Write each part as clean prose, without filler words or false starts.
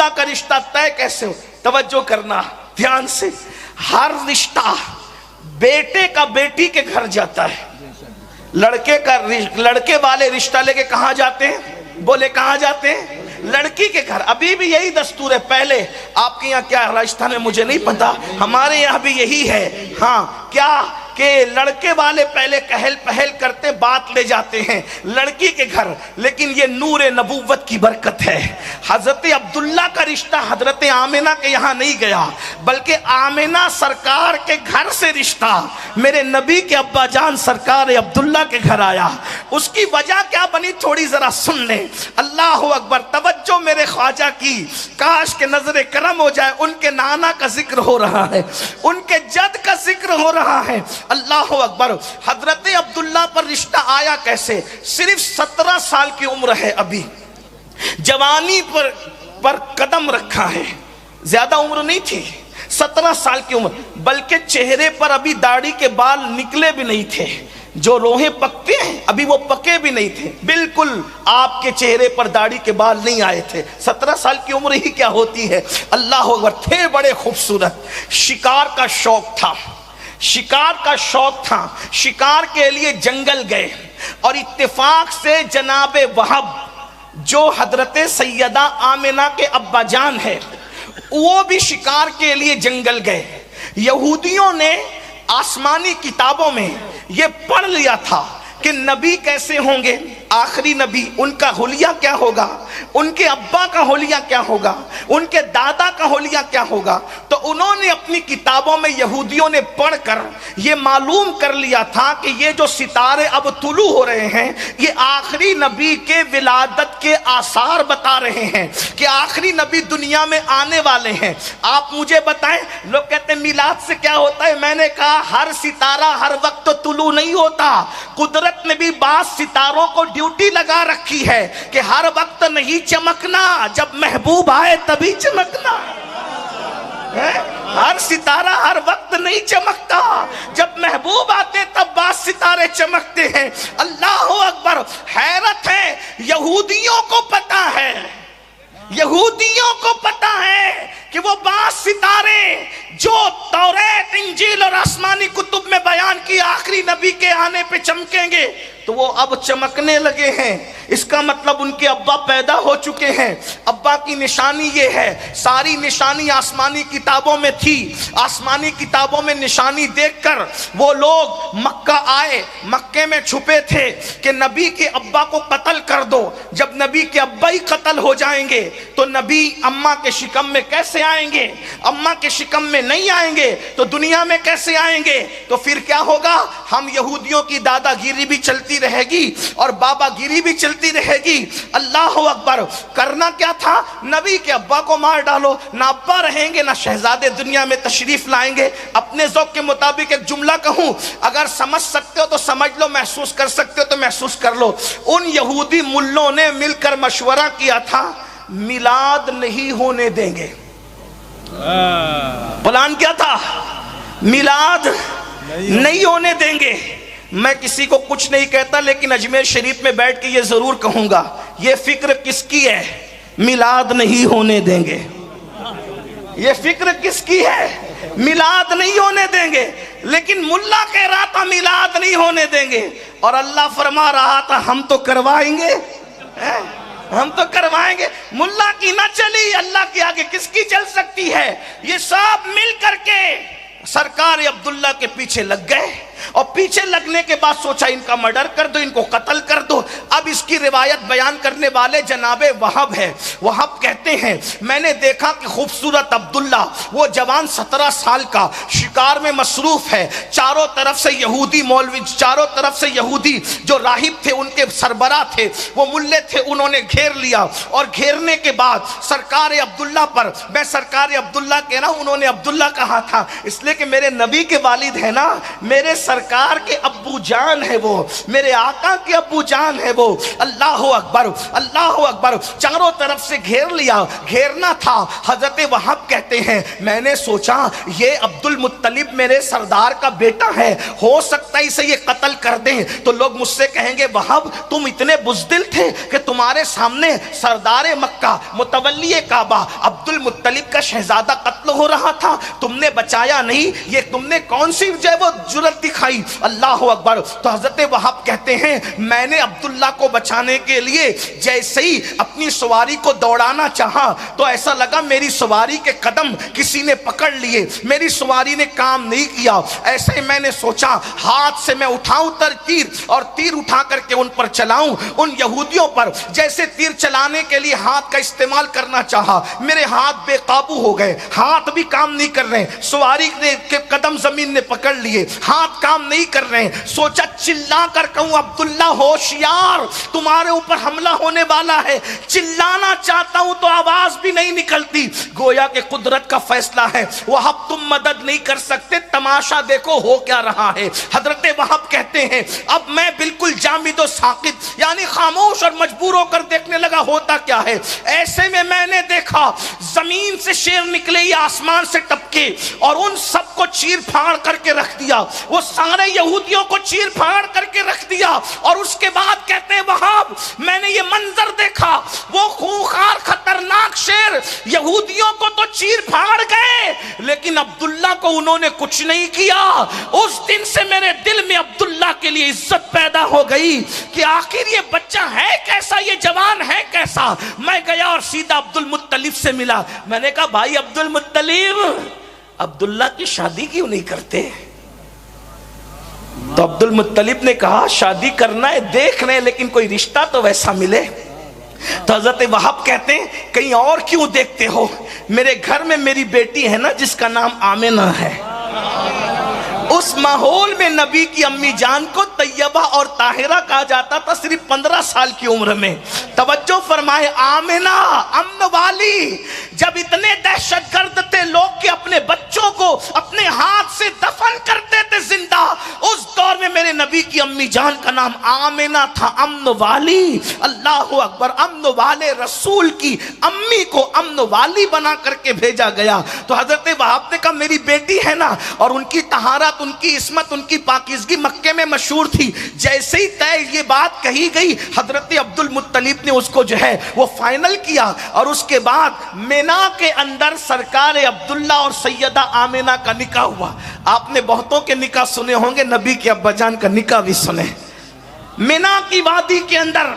عبداللہ کا رشتہ طے کیسے ہو؟ توجہ کرنا دھیان سے، ہر رشتہ بیٹے کا بیٹی کے گھر جاتا ہے، لڑکے والے رشتہ لے کے کہاں جاتے ہیں؟ بولے کہاں جاتے ہیں؟ لڑکی کے گھر۔ ابھی بھی یہی دستور ہے، پہلے آپ کے یہاں کیا راجستھان میں مجھے نہیں پتا، ہمارے یہاں بھی یہی ہے، ہاں کیا کہ لڑکے والے پہلے کہل پہل کرتے بات لے جاتے ہیں لڑکی کے گھر، لیکن یہ نور نبوت کی برکت ہے۔ حضرت عبداللہ کا رشتہ حضرت آمنہ کے یہاں نہیں گیا، بلکہ آمنہ سرکار کے گھر سے رشتہ میرے نبی کے ابا جان سرکار عبداللہ کے گھر آیا۔ اس کی وجہ کیا بنی تھوڑی ذرا سن لیں۔ اللہ اکبر، توجہ میرے خواجہ کی، کاش کہ نظر کرم ہو جائے۔ ان کے نانا کا ذکر ہو رہا ہے، ان کے جد کا ذکر ہو رہا ہے۔ اللہ اکبر، حضرت عبداللہ پر رشتہ آیا کیسے؟ صرف 17 سال کی عمر ہے، ابھی جوانی پر قدم رکھا ہے، زیادہ عمر نہیں تھی، 17 سال کی عمر، بلکہ چہرے پر ابھی داڑھی کے بال نکلے بھی نہیں تھے، جو روحیں پکتے ہیں ابھی وہ پکے بھی نہیں تھے، بالکل آپ کے چہرے پر داڑھی کے بال نہیں آئے تھے۔ 17 سال کی عمر ہی کیا ہوتی ہے۔ اللہ اکبر، تھے بڑے خوبصورت، شکار کا شوق تھا، شکار کا شوق تھا، شکار کے لیے جنگل گئے، اور اتفاق سے جناب وہب جو حضرت سیدہ آمنہ کے ابا جان ہے وہ بھی شکار کے لیے جنگل گئے۔ یہودیوں نے آسمانی کتابوں میں یہ پڑھ لیا تھا کہ نبی کیسے ہوں گے، آخری نبی، ان کا حلیہ کیا ہوگا، ان کے ابا کا حلیہ کیا ہوگا، ان کے دادا کا حلیہ کیا ہوگا۔ تو انہوں نے اپنی کتابوں میں، یہودیوں نے پڑھ کر یہ معلوم کر لیا تھا کہ یہ جو ستارے اب طلوع ہو رہے ہیں یہ آخری نبی کے ولادت کے آثار بتا رہے ہیں کہ آخری نبی دنیا میں آنے والے ہیں۔ آپ مجھے بتائیں، لوگ کہتے ہیں میلاد سے کیا ہوتا ہے؟ میں نے کہا ہر ستارہ ہر وقت تو طلوع نہیں ہوتا، قدرت نے بھی بعض ستاروں کو ڈیوٹی لگا رکھی ہے کہ ہر وقت نہیں چمکنا، جب محبوب آئے تبھی چمکنا۔ ہر ستارہ ہر وقت نہیں چمکتا، جب محبوب آتے تب بعض ستارے چمکتے ہیں۔ اللہ اکبر، حیرت ہے، یہودیوں کو پتا ہے، یہودیوں کو پتا ہے کہ وہ بعض ستارے جو توریت، انجیل اور آسمانی کتب میں بیان کی آخری نبی کے آنے پہ چمکیں گے، تو وہ اب چمکنے لگے ہیں۔ اس کا مطلب ان کے ابا پیدا ہو چکے ہیں۔ ابا کی نشانی یہ ہے، ساری نشانی آسمانی کتابوں میں تھی، آسمانی کتابوں میں نشانی دیکھ کر وہ لوگ مکہ آئے، مکے میں چھپے تھے کہ نبی کے ابا کو قتل کر دو۔ جب نبی کے ابا ہی قتل ہو جائیں گے تو نبی اماں کے شکم میں کیسے آئیں گے؟ اماں کے شکم میں نہیں آئیں گے تو دنیا میں کیسے آئیں گے؟ تو پھر کیا ہوگا؟ ہم یہودیوں کی دادا گیری بھی چلتی رہے گی اور بابا گیری بھی چلتی رہے گی۔ اللہ اکبر، کرنا کیا تھا؟ نبی کے ابا کو مار ڈالو، نہ ابا رہیں گے نہ شہزادے دنیا میں تشریف لائیں گے۔ اپنے ذوق کے مطابق ایک جملہ کہوں، اگر سمجھ سکتے ہو تو سمجھ لو، محسوس کر سکتے ہو تو محسوس کر لو۔ ان یہودی ملوں نے مل کر مشورہ کیا تھا میلاد نہیں ہونے دیں گے۔ پلان کیا تھا؟ میلاد نہیں ہونے دیں گے۔ میں کسی کو کچھ نہیں کہتا، لیکن اجمیر شریف میں بیٹھ کے یہ ضرور کہوں گا، یہ فکر کس کی ہے؟ میلاد نہیں ہونے دیں گے۔ یہ فکر کس کی ہے؟ میلاد نہیں ہونے دیں گے۔ لیکن ملا کہہ رہا تھا میلاد نہیں ہونے دیں گے، اور اللہ فرما رہا تھا ہم تو کروائیں گے، ہم تو کروائیں گے۔ ملا کی نہ چلی، اللہ کے آگے کس کی چل سکتی ہے؟ یہ سب مل کر کے سرکار عبداللہ کے پیچھے لگ گئے، اور پیچھے لگنے کے بعد سوچا ان کا مرڈر کر دو، ان کو قتل کر دو۔ اب اس کی روایت بیان کرنے والے جناب وہب ہے۔ وہب کہتے ہیں میں نے دیکھا کہ خوبصورت عبداللہ، وہ جوان 17 سال کا، شکار میں مصروف ہے، چاروں طرف سے یہودی مولوی، چاروں طرف سے یہودی جو راہب تھے، ان کے سربراہ تھے، وہ ملے تھے، انہوں نے گھیر لیا، اور گھیرنے کے بعد سرکار عبداللہ پر، میں سرکار عبداللہ کہہ رہا ہوں، انہوں نے عبداللہ کہا تھا اس لیے کہ میرے نبی کے والد ہیں نا، میرے سرکار کے ابو جان ہے وہ، میرے آقا کے ابو جان ہے وہ. اللہ اکبر اللہ اکبر. چاروں طرف سے گھیر لیا، گھیرنا تھا. حضرت وہب کہتے ہیں میں نے سوچا یہ عبد المطلب میرے سردار کا بیٹا ہے، ہو سکتا ہے اسے یہ قتل کر دیں تو لوگ مجھ سے کہیں گے وہب تم اتنے بزدل تھے کہ تمہارے سامنے سردار مکہ متولی کعبہ عبد المطلب کا شہزادہ قتل ہو رہا تھا، تم نے بچایا نہیں، یہ تم نے کون سی جو ہے وہ جرت دکھائی. اللہ اکبر. تو حضرت وہب کہتے ہیں میں نے عبداللہ کو بچانے کے لیے جیسے ہی اپنی سواری کو دوڑانا چاہا تو ایسا لگا میری سواری کے قدم کسی نے پکڑ لیے، میری سواری نے کام نہیں کیا. ایسے ہی میں نے سوچا ہاتھ سے میں اٹھاؤں تیر اور تیر اٹھا کر کے ان پر چلاؤں، ان یہودیوں پر. جیسے تیر چلانے کے لیے ہاتھ کا استعمال کرنا چاہا، میرے ہاتھ بے قابو ہو گئے، ہاتھ بھی کام نہیں کر رہے، سواری کے قدم زمین نے پکڑ لیے، ہاتھ کام نہیں کر رہے. سوچا چلا کر کہوں عبداللہ ہوشیار تمہارے اوپر حملہ ہونے والا ہے. چلانا چاہتا ہوں تو آواز بھی نہیں نکلتی. گویا کہ قدرت کا فیصلہ ہے، وہب تم مدد نہیں کر سکتے، تماشا دیکھو ہو کیا رہا ہے. حضرت وہب کہتے ہیں اب میں بالکل جامد و ساکت یعنی خاموش اور مجبور ہو کر دیکھنے لگا ہوتا کیا ہے. ایسے میں نے دیکھا زمین سے شیر نکلے یا آسمان سے ٹپکے اور ان سب کو چیر پھاڑ کر کے رکھ دیا، وہ سارے یہودیوں کو چیر پھاڑ کر کے رکھ دیا. اور اس کے بعد کہتے ہیں وہاب میں نے یہ منظر دیکھا، وہ خونخوار خطرناک شیر یہودیوں کو تو چیر پھاڑ گئے لیکن عبداللہ کو انہوں نے کچھ نہیں کیا. اس دن سے میرے دل میں عبداللہ کے لیے عزت پیدا ہو گئی کہ آخر یہ بچہ ہے کیسا، یہ جوان ہے کیسا. میں گیا اور سیدھا عبد المطلب سے ملا. میں نے کہا بھائی عبد المطلب عبداللہ کی شادی کیوں نہیں کرتے؟ تو عبد المطلب نے کہا شادی کرنا ہے دیکھ رہے لیکن کوئی رشتہ تو ویسا ملے. تو حضرت وہب کہتے ہیں کہیں اور کیوں دیکھتے ہو، میرے گھر میں میری بیٹی ہے نا جس کا نام آمنہ ہے. اس ماحول میں نبی کی امی جان کو طیبہ اور طاہرہ کہا جاتا تھا صرف 15 سال کی عمر میں. توجہ فرمائے آمنہ امن والی. جب اتنے دہشت گرد تھے لوگ کہ اپنے بچوں کو اپنے ہاتھ سے دفن کرتے تھے زندہ، اس دور میں میرے نبی کی امی جان کا نام آمنہ تھا، امن والی. اللہ اکبر. امن والے رسول کی امی کو امن والی بنا کر کے بھیجا گیا. تو حضرت وہاب نے کہا میری بیٹی ہے نا، اور ان کی طہارت ان کی عصمت ان کی پاکیزگی مکے میں مشہور تھی. جیسے ہی طے یہ بات کہی گئی حضرت عبد المطلب نے اس کو جو ہے وہ فائنل کیا. اور اس کے بعد مینا کے اندر سرکار عبداللہ اور سیدہ آمنہ کا نکاح ہوا. آپ نے بہتوں کے نکاح سنے ہوں گے، نبی کے ابا جان کا نکاح بھی سنے. مینا کی وادی کے اندر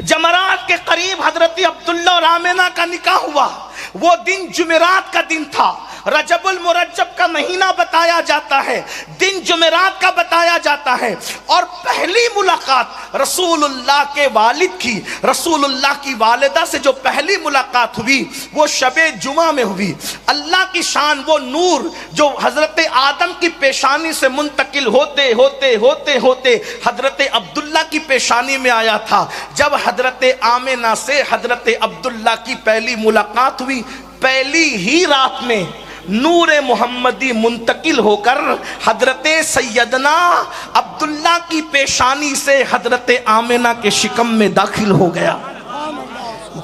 جمرات کے قریب حضرت عبداللہ اور آمنہ کا نکاح ہوا. وہ دن جمعرات کا دن تھا، رجب المرجب کا مہینہ بتایا جاتا ہے، دن جمعرات کا بتایا جاتا ہے. اور پہلی ملاقات رسول اللہ کے والد کی، رسول اللہ کی والدہ سے جو پہلی ملاقات ہوئی وہ شب جمعہ میں ہوئی. اللہ کی شان وہ نور جو حضرت آدم کی پیشانی سے منتقل ہوتے ہوتے ہوتے ہوتے حضرت عبداللہ کی پیشانی میں آیا تھا. جب حضرت آمنہ سے حضرت عبداللہ کی پہلی ملاقات ہوئی، پہلی ہی رات میں نور محمدی منتقل ہو کر حضرت سیدنا عبداللہ کی پیشانی سے حضرت آمنہ کے شکم میں داخل ہو گیا.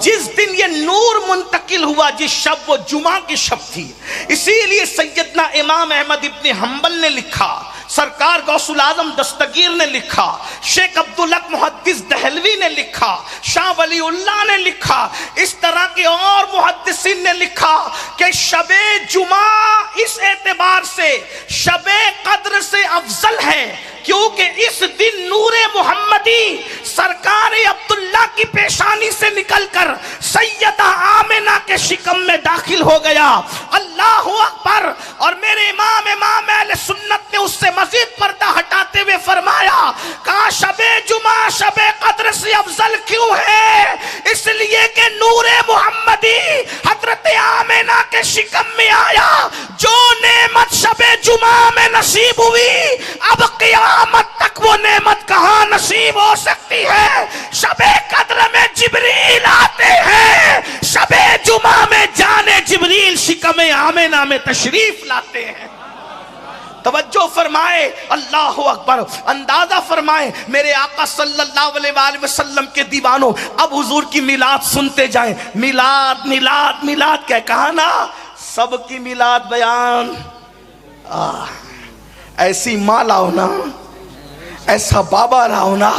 جس دن یہ نور منتقل ہوا جس شب وہ جمعہ کی شب تھی. اسی لیے سیدنا امام احمد ابن حنبل نے لکھا، سرکار غوث العظم دستگیر نے لکھا، شیخ عبدالحق محدث دہلوی نے لکھا، شاہ ولی اللہ نے لکھا، اس طرح کے اور محدثین نے لکھا کہ شب جمعہ اس اعتبار سے شب قدر سے افضل ہے کیونکہ اس دن نور محمدی سرکار عبداللہ کی پیشانی سے نکل کر سیدہ آمنہ کے شکم میں داخل ہو گیا. اللہ اکبر. اور میرے امام اہل سنت نے اس سے مزید پردہ ہٹاتے ہوئے فرمایا کہا شب جمعہ شب قدر سے افضل کیوں ہے؟ اس لیے کہ نور محمدی حضرت آمنہ کے شکم میں آیا. جو نعمت شب جمعہ میں نصیب ہوئی اب قیامت تک وہ نعمت کہاں نصیب ہو سکتی ہے؟ شب قدر میں جبریل آتے ہیں، شب جمعہ میں جان جبریل شکم آمنہ میں تشریف لاتے ہیں. توجہ فرمائے، اللہ اکبر، اندازہ فرمائے میرے آقا صلی اللہ علیہ وآلہ وسلم کے دیوانوں، اب حضور کی میلاد سنتے جائیں۔ میلاد میلاد میلاد کیا کہا نا، سب کی میلاد بیان۔ ایسی ماں لاؤ نا، ایسا بابا لاؤ نا،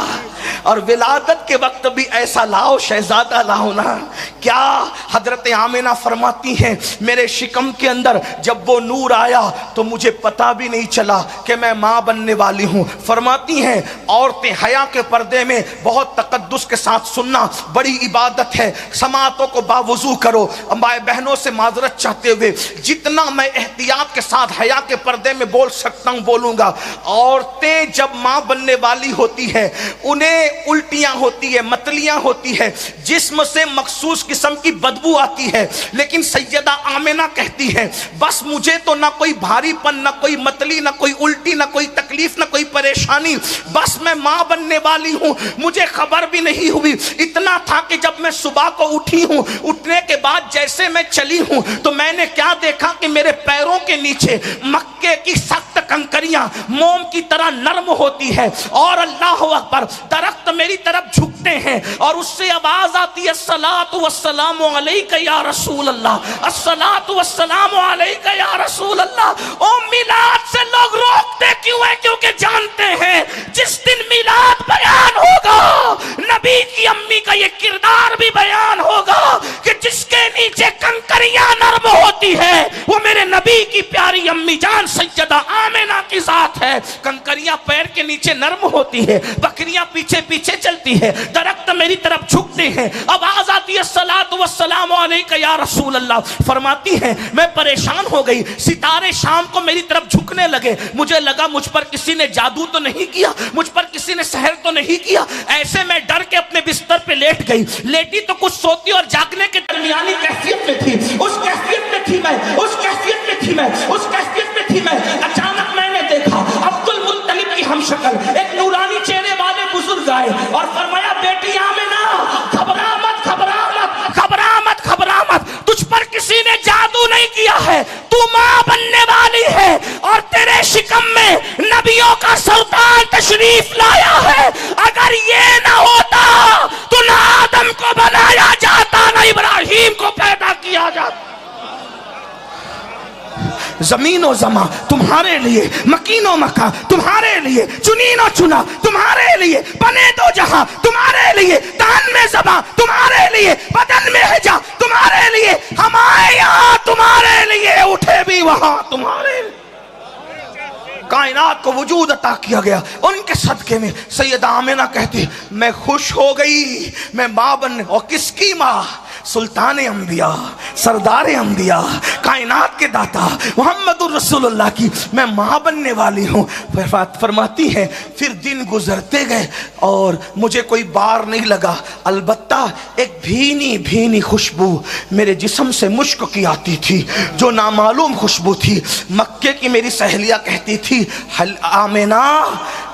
اور ولادت کے وقت بھی ایسا لاؤ، شہزادہ لاؤ نا۔ کیا حضرت آمنہ فرماتی ہیں میرے شکم کے اندر جب وہ نور آیا تو مجھے پتا بھی نہیں چلا کہ میں ماں بننے والی ہوں۔ فرماتی ہیں عورتیں حیا کے پردے میں بہت تقدس کے ساتھ سننا بڑی عبادت ہے، سماعتوں کو باوضو کرو۔ مائیں بہنوں سے معذرت چاہتے ہوئے جتنا میں احتیاط کے ساتھ حیا کے پردے میں بول سکتا ہوں بولوں گا۔ عورتیں جب ماں بننے والی ہوتی ہے انہیں الٹیاں ہوتی ہے، متلیاں ہوتی ہے، جسم سے مخصوص قسم کی بدبو آتی ہے، لیکن سیدہ آمنہ کہتی ہے بس مجھے تو نہ کوئی بھاری پن، نہ کوئی متلی، نہ کوئی الٹی، نہ کوئی تکلیف، نہ کوئی پریشانی، بس میں ماں بننے والی ہوں، مجھے خبر بھی نہیں ہوئی۔ اتنا تھا کہ جب میں صبح کو اٹھی ہوں، اٹھنے کے بعد جیسے میں چلی ہوں تو میں نے کیا دیکھا کہ میرے پیروں کے نیچے مکے کی سخت کنکریاں موم کی طرح نرم ہوتی ہے، اور اللہ اکبر درخت میری طرف جھکتے ہیں، اور اس سے آواز آتی ہے الصلاۃ والسلام علیک یا رسول اللہ، الصلاۃ والسلام علیک یا رسول اللہ۔ او میلاد سے لوگ روکتے کیوں ہیں؟ کیونکہ جانتے ہیں جس دن میلاد بیان ہوگا نبی کی امی کا یہ کردار بھی بیان ہوگا کہ جس کے نیچے کنکریاں نرم ہوتی ہے وہ میرے نبی کی پیاری امی جان سیدہ آمنہ کی ذات ہے۔ کنکریاں پیر کے نیچے نرم ہوتی ہے، بکریاں پیچھے پیچھے چلتی ہے، درخت میری طرف جھکتے ہیں، آواز آتی ہے الصلاۃ والسلام علیک یا رسول اللہ۔ فرماتی ہیں میں پریشان ہو گئی، ستارے شام کو میری طرف جھکنے لگے، مجھے لگا مجھ پر کسی نے جادو تو نہیں کیا، مجھ پر کسی نے سحر تو نہیں کیا۔ ایسے میں ڈر کے اپنے بستر پہ لیٹ گئی، لیٹی تو کچھ سوتی اور جاگنے کے درمیانی کیفیت میں تھی، اس کیفیت میں تھی میں، اس کیفیت میں تھی میں، اس کیفیت میں تھی میں۔ اچانک میں نے دیکھا عبد المطلب کی ہم شکل ایک نورانی چہرے والے بزرگ آئے اور فرمایا بیٹی آمنہ گھبرا مت، گھبرا مت، گھبرا مت، گھبرا مت، تجھ پر کسی نے جادو نہیں کیا ہے، تو ماں بننے والی ہے، اور تیرے شکم میں نبیوں کا سلطان تشریف لایا ہے۔ اگر یہ نہ ہوتا تو نہ آدم کو بنایا جاتا، نہ ابراہیم کو پیدا کیا جاتا۔ زمین و زمان تمہارے لیے، مکین و مکان تمہارے لیے، چنین و چنا تمہارے لیے، بنے دو جہاں تمہارے لیے، تن میں زبان تمہارے لیے، بدن میں حجا تمہارے لیے، ہم آئے یہاں تمہارے لیے، اٹھے بھی وہاں تمہارے لیے۔ کائنات کو وجود عطا کیا گیا ان کے صدقے میں۔ سیدہ آمنہ کہتی میں خوش ہو گئی، میں ماں بننے، اور کس کی ماں؟ سلطان انبیاء، سردار انبیاء، کائنات کے داتا محمد الرسول اللہ کی میں ماں بننے والی ہوں۔ فرماتی ہے پھر دن گزرتے گئے اور مجھے کوئی بار نہیں لگا، البتہ ایک بھینی بھینی خوشبو میرے جسم سے مشک کی آتی تھی جو نامعلوم خوشبو تھی۔ مکے کی میری سہیلیاں کہتی تھی آمنہ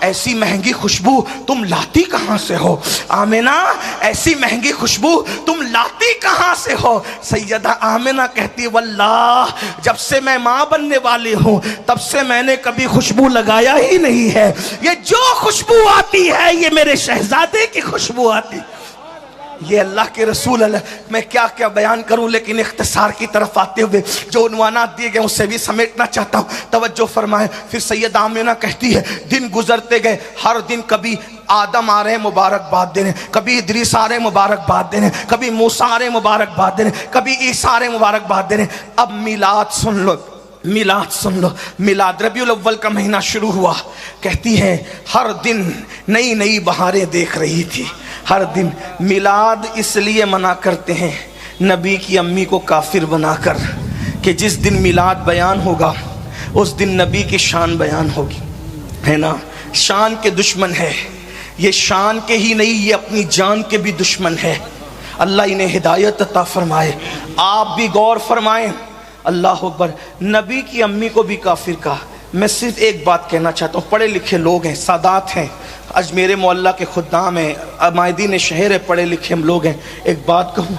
ایسی مہنگی خوشبو تم لاتی کہاں سے ہو؟ آمنہ ایسی مہنگی خوشبو تم لاتی کہاں سے ہو؟ سیدہ آمنہ کہتی واللہ جب سے میں ماں بننے والی ہوں تب سے میں نے کبھی خوشبو لگایا ہی نہیں ہے، یہ جو خوشبو آتی ہے یہ میرے شہزادے کی خوشبو آتی۔ یہ اللہ کے رسول اللہ، میں کیا کیا بیان کروں، لیکن اختصار کی طرف آتے ہوئے جو عنوانات دیے گئے اس سے بھی سمیٹنا چاہتا ہوں، توجہ فرمائیں۔ پھر سیدہ آمنہ کہتی ہے دن گزرتے گئے، ہر دن کبھی آدم آ رہے ہیں مبارکباد دینے، کبھی ادریس آ رہے ہیں مبارکباد دینے، کبھی موسیٰ آ رہے ہیں مبارکباد دینے، کبھی عیسیٰ آ رہے ہیں مبارکباد دینے۔ اب میلاد سن لو، میلاد سن لو، میلاد ربیع الاول کا مہینہ شروع ہوا۔ کہتی ہیں ہر دن نئی نئی بہاریں دیکھ رہی تھی، ہر دن۔ میلاد اس لیے منع کرتے ہیں نبی کی امی کو کافر بنا کر کہ جس دن میلاد بیان ہوگا اس دن نبی کی شان بیان ہوگی، ہے نا؟ شان کے دشمن ہے یہ، شان کے ہی نہیں یہ اپنی جان کے بھی دشمن ہے۔ اللہ انہیں ہدایت عطا فرمائے، آپ بھی غور فرمائیں۔ اللہ اکبر، نبی کی امی کو بھی کافر کہا۔ میں صرف ایک بات کہنا چاہتا ہوں، پڑھے لکھے لوگ ہیں، سادات ہیں، اجمیر معلیٰ کے خدام ہیں، مائدین شہر ہے، پڑھے لکھے ہم لوگ ہیں۔ ایک بات کہوں،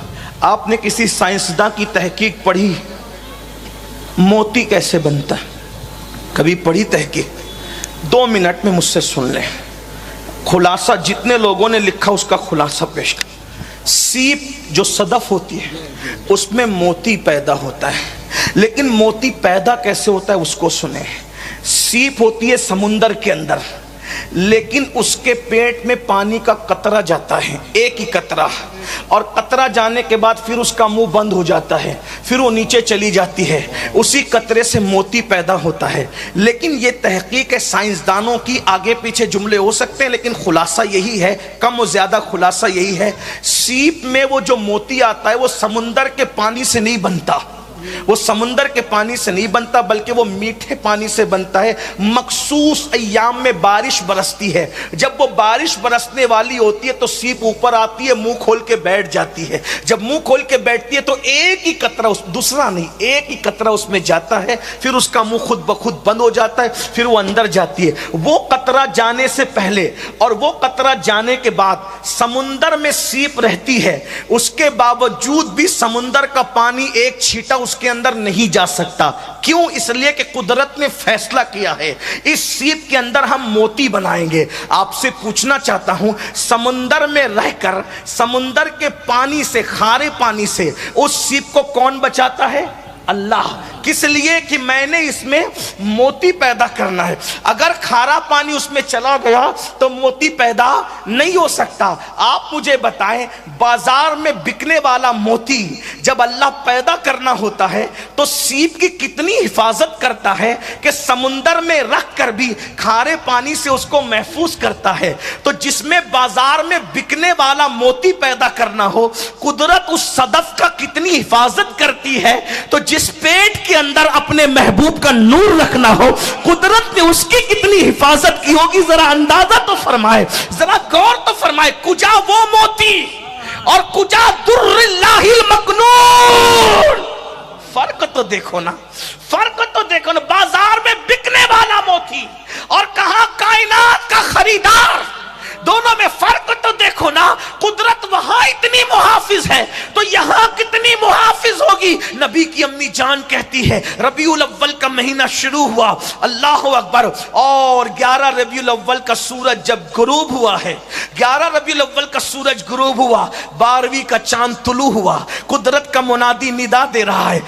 آپ نے کسی سائنسداں کی تحقیق پڑھی موتی کیسے بنتا ہے؟ کبھی پڑھی تحقیق؟ 2 منٹ میں مجھ سے سن لیں، خلاصہ جتنے لوگوں نے لکھا اس کا خلاصہ پیش کر۔ سیپ جو صدف ہوتی ہے اس میں موتی پیدا ہوتا ہے، لیکن موتی پیدا کیسے ہوتا ہے اس کو سنیں۔ سیپ ہوتی ہے سمندر کے اندر، لیکن اس کے پیٹ میں پانی کا قطرہ جاتا ہے، ایک ہی قطرہ، اور قطرہ جانے کے بعد پھر اس کا منہ بند ہو جاتا ہے، پھر وہ نیچے چلی جاتی ہے، اسی قطرے سے موتی پیدا ہوتا ہے۔ لیکن یہ تحقیق ہے سائنسدانوں کی، آگے پیچھے جملے ہو سکتے ہیں لیکن خلاصہ یہی ہے، کم و زیادہ خلاصہ یہی ہے، سیپ میں وہ جو موتی آتا ہے وہ سمندر کے پانی سے نہیں بنتا، وہ سمندر کے پانی سے نہیں بنتا بلکہ وہ میٹھے پانی سے بنتا ہے۔ مخصوص ایام میں بارش برستی ہے، جب وہ بارش برسنے والی ہوتی ہے تو سیپ اوپر آتی ہے، منہ کھول کے بیٹھ جاتی ہے، جب منہ کھول کے بیٹھتی ہے تو ایک ہی قطرہ، دوسرا نہیں، ایک ہی قطرہ اس میں جاتا ہے، پھر اس کا منہ خود بخود بند ہو جاتا ہے، پھر وہ اندر جاتی ہے۔ وہ قطرہ جانے سے پہلے اور وہ قطرہ جانے کے بعد سمندر میں سیپ رہتی ہے، اس کے باوجود بھی سمندر کا پانی ایک چھیٹا اس کے اندر نہیں جا سکتا۔ کیوں؟ اس لیے کہ قدرت نے فیصلہ کیا ہے اس سیپ کے اندر ہم موتی بنائیں گے۔ آپ سے پوچھنا چاہتا ہوں، سمندر میں رہ کر سمندر کے پانی سے، کھارے پانی سے اس سیپ کو کون بچاتا ہے؟ اللہ۔ کس لیے؟ کہ میں نے اس میں موتی پیدا کرنا ہے، اگر کھارا پانی اس میں چلا گیا تو موتی پیدا نہیں ہو سکتا۔ آپ مجھے بتائیں، بازار میں بکنے والا موتی جب اللہ پیدا کرنا ہوتا ہے تو سیپ کی کتنی حفاظت کرتا ہے کہ سمندر میں رکھ کر بھی کھارے پانی سے اس کو محفوظ کرتا ہے۔ تو جس میں بازار میں بکنے والا موتی پیدا کرنا ہو، قدرت اس صدف کا کتنی حفاظت کرتی ہے، تو جس پیٹ کے اندر اپنے محبوب کا نور رکھنا ہو، قدرت نے اس کی کتنی حفاظت کی ہوگی، ذرا اندازہ تو فرمائے، ذرا غور تو فرمائے۔ کجا وہ موتی اور کجا در اللہ المکنون، فرق تو دیکھو نا، فرق تو دیکھو نا۔ بازار میں بکنے والا موتی اور کہاں کائنات کا خریدار، دونوں میں فرق تو دیکھو نا۔ قدرت وہاں اتنی محافظ ہے تو یہاں کتنی محافظ ہوگی۔ نبی کی امی جان کہتی ہے ربیع الاول کا مہینہ شروع ہوا، اللہ اکبر، اور 11 ربیع الاول کا سورج جب غروب ہوا ہے، 11 ربیع الاول کا سورج غروب ہوا، 12ویں کا چاند طلوع ہوا، قدرت کا منادی ندا دے رہا ہے۔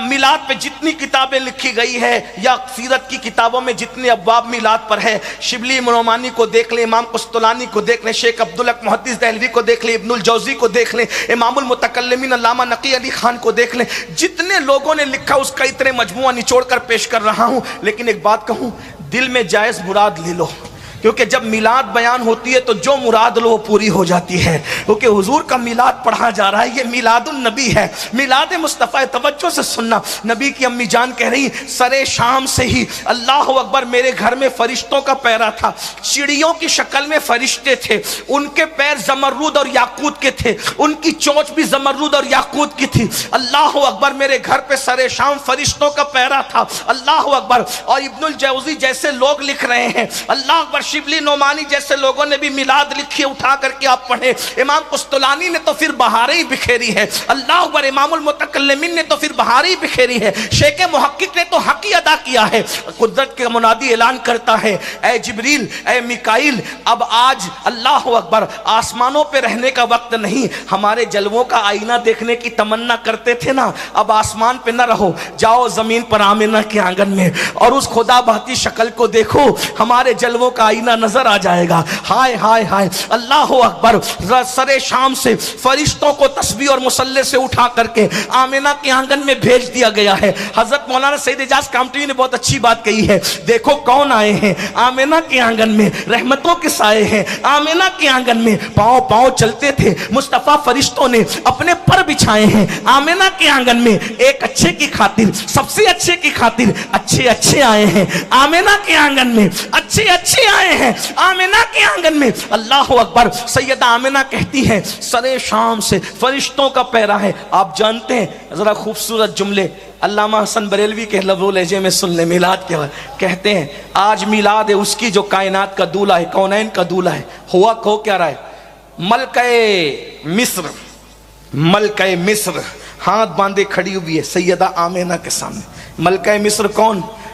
میلاد پہ جتنی کتابیں لکھی گئی ہے یا سیرت کی کتابوں میں جتنے ابواب میلاد پر ہے، شبلی نعمانی کو دیکھ لیں، امام قسطلانی کو دیکھ لیں، شیخ عبدالحق محدث دہلوی کو دیکھ لیں، ابن الجوزی کو دیکھ لیں، امام المتکلمین علامہ نقی علی خان کو دیکھ لیں، جتنے لوگوں نے لکھا اس کا اتنے مجموعہ نچوڑ کر پیش کر رہا ہوں۔ لیکن ایک بات کہوں، دل میں جائز مراد لے لو، کیونکہ جب میلاد بیان ہوتی ہے تو جو مراد لو وہ پوری ہو جاتی ہے، کیونکہ حضور کا میلاد پڑھا جا رہا ہے، یہ میلاد النبی ہے، میلاد مصطفیٰ۔ توجہ سے سننا، نبی کی امی جان کہہ رہی سرے شام سے ہی اللہ اکبر میرے گھر میں فرشتوں کا پیرا تھا، چڑیوں کی شکل میں فرشتے تھے، ان کے پیر زمرد اور یاقوت کے تھے، ان کی چونچ بھی زمرد اور یاقوت کی تھی۔ اللہ اکبر، میرے گھر پہ سرے شام فرشتوں کا پیرا تھا، اللہ اکبر۔ اور ابن الجوزی جیسے لوگ لکھ رہے ہیں، اللہ اکبر، شبلی نعمانی جیسے لوگوں نے بھی میلاد لکھی، اٹھا کر کے آپ پڑھیں، امام قسطلانی نے تو پھر بہاریں ہی بکھیری ہے، اللہ اکبر، امام المتکلمین نے تو پھر بہاریں ہی بکھیری ہے، شیخ محقق نے تو حق ہی ادا کیا ہے۔ قدرت کا منادی اعلان کرتا ہے، اے جبریل، اے میکائیل، اب آج اللہ اکبر آسمانوں پہ رہنے کا وقت نہیں، ہمارے جلووں کا آئینہ دیکھنے کی تمنا کرتے تھے نا، اب آسمان پہ نہ رہو، جاؤ زمین پر آمنہ کے آنگن میں اور اس خدا بہتی شکل کو دیکھو، ہمارے جلووں کا آئینہ نظر آ جائے گا۔ ہائے ہائے ہائے، اللہ اکبر، سرے شام سے فرشتوں کو تسبیح اور مصلی سے اٹھا کر کے آمنہ کے آنگن میں بھیج دیا گیا ہے۔ حضرت مولانا سید اعجاز کامٹی نے بہت اچھی بات کہی ہے، دیکھو کون آئے ہیں آمنہ کے آنگن میں، رحمتوں کے سائے ہیں آمنہ کے آنگن میں، پاؤں پاؤں چلتے تھے مصطفیٰ، فرشتوں نے اپنے پر بچھائے ہیں آمنہ کے آنگن میں، ایک اچھے کی خاطر، سب سے اچھے کی خاطر، اچھے اچھے آئے ہیں آمنہ کے آنگن میں، اچھے اچھے آئے ہیں آمنہ کے آنگن میں۔ اللہ اکبر، سیدہ آمنہ کہتی ہیں سرے شام سے فرشتوں کا پیرا ہے۔ آپ جانتے ہیں، ذرا خوبصورت جملے علامہ حسن بریلوی کے لفظ و لہجے میں سن لیں، میلاد کے کہتے ہیں آج میلاد ہے اس کی جو کائنات کا دولہا ہے، کونین کا دولہا ہے۔ ہوا کہو کیا رہا ہے؟ ملکہ مصر، ملکہ مصر ہاتھ باندھے کھڑی ہوئی ہے سیدہ آمنہ کے سامنے۔ ملکہ مصر کون؟